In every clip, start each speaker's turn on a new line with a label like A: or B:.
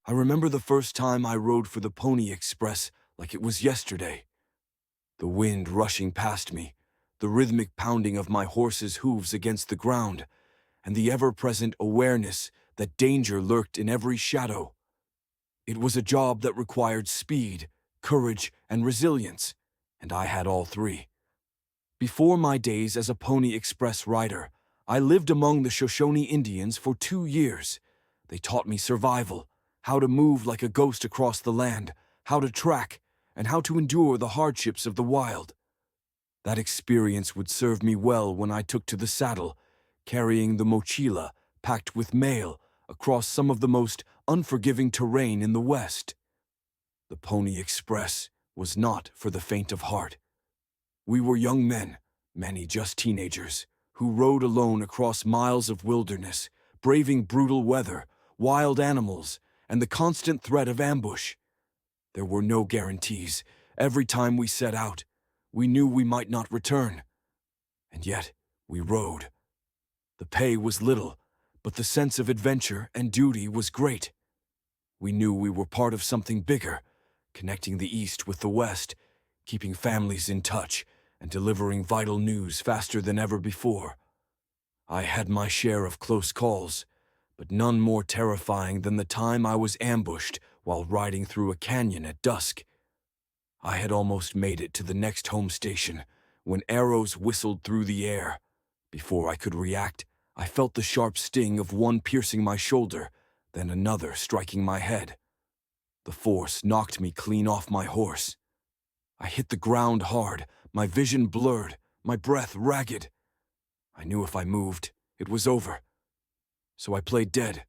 A: I remember the first time I rode for the Pony Express like it was yesterday. The wind rushing past me, the rhythmic pounding of my horse's hooves against the ground, and the ever-present awareness that danger lurked in every shadow. It was a job that required speed, courage, and resilience, and I had all three. Before my days as a Pony Express rider, I lived among the Shoshone Indians for 2 years. They taught me survival, how to move like a ghost across the land, how to track, and how to endure the hardships of the wild. That experience would serve me well when I took to the saddle, carrying the mochila packed with mail across some of the most unforgiving terrain in the West. The Pony Express was not for the faint of heart. We were young men, many just teenagers, who rode alone across miles of wilderness, braving brutal weather, wild animals, and the constant threat of ambush. There were no guarantees. Every time we set out, we knew we might not return. And yet, we rode. The pay was little, but the sense of adventure and duty was great. We knew we were part of something bigger, connecting the East with the West, keeping families in touch, and delivering vital news faster than ever before. I had my share of close calls, but none more terrifying than the time I was ambushed while riding through a canyon at dusk. I had almost made it to the next home station when arrows whistled through the air. Before I could react, I felt the sharp sting of one piercing my shoulder, then another striking my head. The force knocked me clean off my horse. I hit the ground hard, my vision blurred, my breath ragged. I knew if I moved, it was over. So I played dead.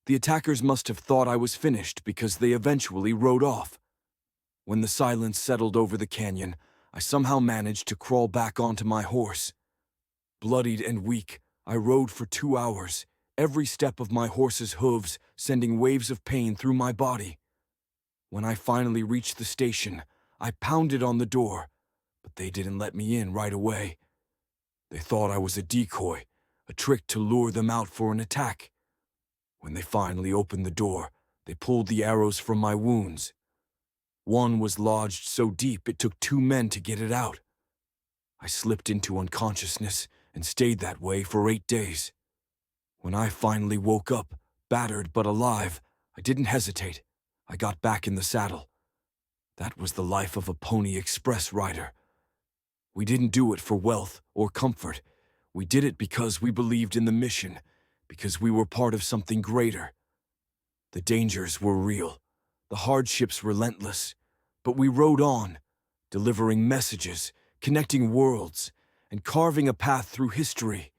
A: The attackers must have thought I was finished because they eventually rode off. When the silence settled over the canyon, I somehow managed to crawl back onto my horse. Bloodied and weak, I rode for 2 hours, every step of my horse's hooves sending waves of pain through my body. When I finally reached the station, I pounded on the door, but they didn't let me in right away. They thought I was a decoy, a trick to lure them out for an attack. When they finally opened the door, they pulled the arrows from my wounds. One was lodged so deep it took 2 men to get it out. I slipped into unconsciousness and stayed that way for 8 days. When I finally woke up, battered but alive, I didn't hesitate. I got back in the saddle. That was the life of a Pony Express rider. We didn't do it for wealth or comfort. We did it because we believed in the mission, because we were part of something greater. The dangers were real, the hardships relentless, but we rode on, delivering messages, connecting worlds, and carving a path through history.